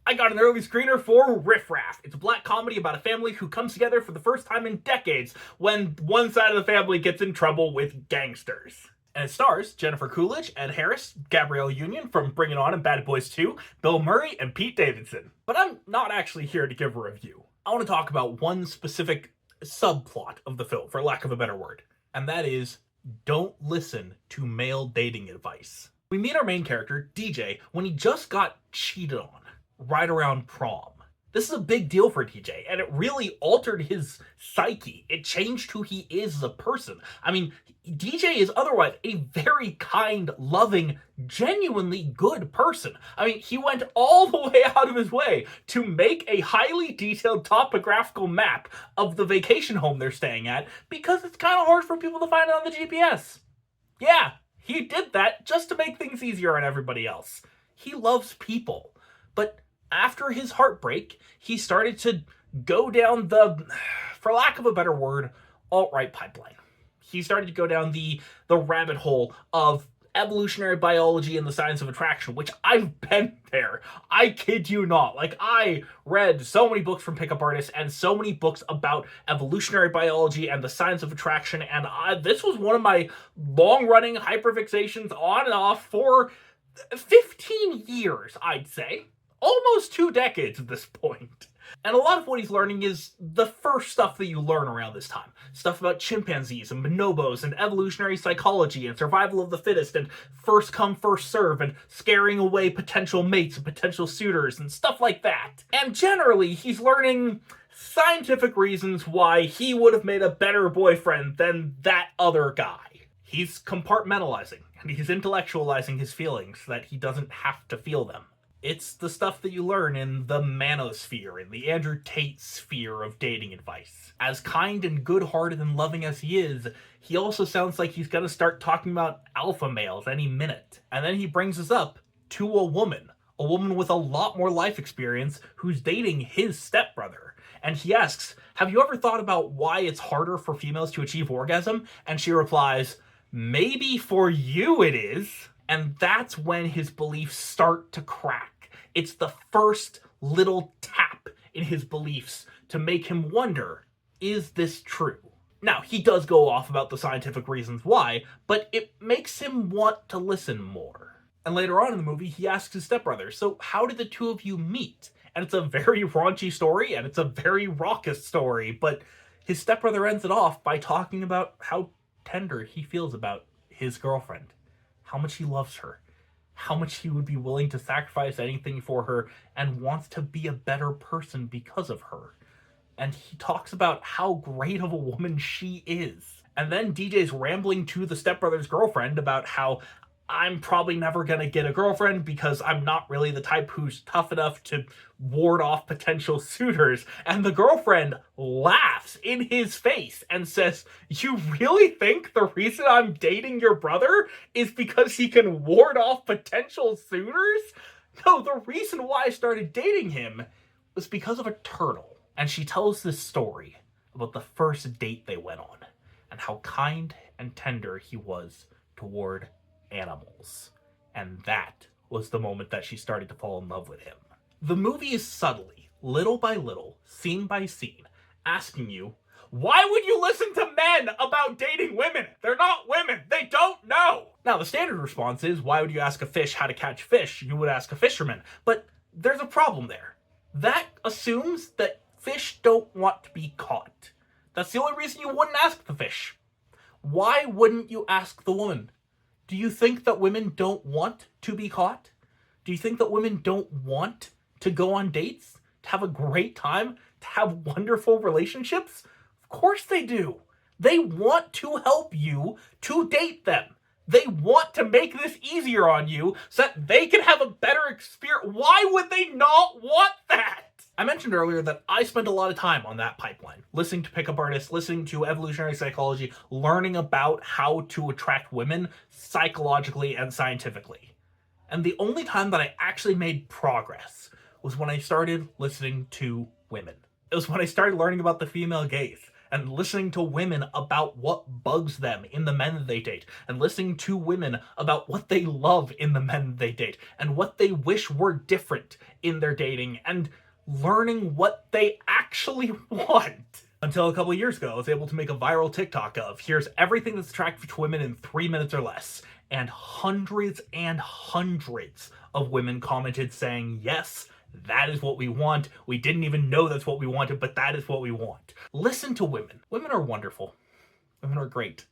I got an early screener for Riff Raff. It's a black comedy about a family who comes together for the first time in decades when one side of the family gets in trouble with gangsters. And it stars Jennifer Coolidge, Ed Harris, Gabrielle Union from Bring It On and Bad Boys 2, Bill Murray, and Pete Davidson. But I'm not actually here to give a review. I want to talk about one specific subplot of the film, for lack of a better word. And that is, don't listen to male dating advice. We meet our main character, DJ, when he just got cheated on right around prom. This is a big deal for DJ, and it really altered his psyche. It changed who he is as a person. I mean, DJ is otherwise a very kind, loving, genuinely good person. I mean, he went all the way out of his way to make a highly detailed topographical map of the vacation home they're staying at because it's kind of hard for people to find it on the GPS. Yeah, he did that just to make things easier on everybody else. He loves people. But after his heartbreak, he started to go down the, for lack of a better word, alt-right pipeline. He started to go down the rabbit hole of evolutionary biology and the science of attraction, which I've been there. I kid you not. Like, I read so many books from pickup artists and so many books about evolutionary biology and the science of attraction, and this was one of my long-running hyperfixations on and off for 15 years, I'd say. Almost 2 decades at this point. And a lot of what he's learning is the first stuff that you learn around this time. Stuff about chimpanzees and bonobos and evolutionary psychology and survival of the fittest and first come, first serve and scaring away potential mates and potential suitors and stuff like that. And generally, he's learning scientific reasons why he would have made a better boyfriend than that other guy. He's compartmentalizing and he's intellectualizing his feelings so that he doesn't have to feel them. It's the stuff that you learn in the manosphere, in the Andrew Tate sphere of dating advice. As kind and good-hearted and loving as he is, he also sounds like he's gonna start talking about alpha males any minute. And then he brings us up to a woman with a lot more life experience who's dating his stepbrother. And he asks, have you ever thought about why it's harder for females to achieve orgasm? And she replies, maybe for you it is. And that's when his beliefs start to crack. It's the first little tap in his beliefs to make him wonder, is this true? Now, he does go off about the scientific reasons why, but it makes him want to listen more. And later on in the movie, he asks his stepbrother, so how did the two of you meet? And it's a very raunchy story, and it's a very raucous story, but his stepbrother ends it off by talking about how tender he feels about his girlfriend. How much he loves her, how much he would be willing to sacrifice anything for her, and wants to be a better person because of her. And he talks about how great of a woman she is. And then DJ's rambling to the stepbrother's girlfriend about how I'm probably never gonna get a girlfriend because I'm not really the type who's tough enough to ward off potential suitors. And the girlfriend laughs in his face and says, you really think the reason I'm dating your brother is because he can ward off potential suitors? No, the reason why I started dating him was because of a turtle. And she tells this story about the first date they went on and how kind and tender he was toward animals. And that was the moment that she started to fall in love with him. The movie is subtly, little by little, scene by scene, asking you, why would you listen to men about dating women? They're not women. They don't know. Now, the standard response is, why would you ask a fish how to catch fish? You would ask a fisherman. But there's a problem there. That assumes that fish don't want to be caught. That's the only reason you wouldn't ask the fish. Why wouldn't you ask the woman? Do you think that women don't want to be caught? Do you think that women don't want to go on dates? To have a great time? To have wonderful relationships? Of course they do. They want to help you to date them. They want to make this easier on you so that they can have a better experience. Why would they not want that? I mentioned earlier that I spent a lot of time on that pipeline, listening to pickup artists, listening to evolutionary psychology, learning about how to attract women psychologically and scientifically. And the only time that I actually made progress was when I started listening to women. It was when I started learning about the female gaze and listening to women about what bugs them in the men that they date, and listening to women about what they love in the men they date, and what they wish were different in their dating, and learning what they actually want. Until a couple of years ago, I was able to make a viral TikTok of, here's everything that's attractive to women in 3 minutes or less. And hundreds of women commented saying, yes, that is what we want. We didn't even know that's what we wanted, but that is what we want. Listen to women. Women are wonderful. Women are great.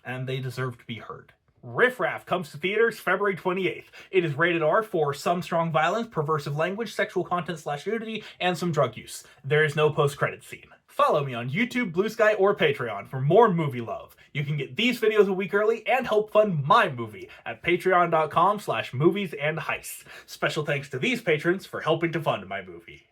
And they deserve to be heard. Riff Raff comes to theaters February 28th. It is rated R for some strong violence, perversive language, sexual content / nudity, and some drug use. There is no post-credit scene. Follow me on YouTube, Blue Sky, or Patreon for more movie love. You can get these videos a week early and help fund my movie at patreon.com/moviesandheists. Special thanks to these patrons for helping to fund my movie.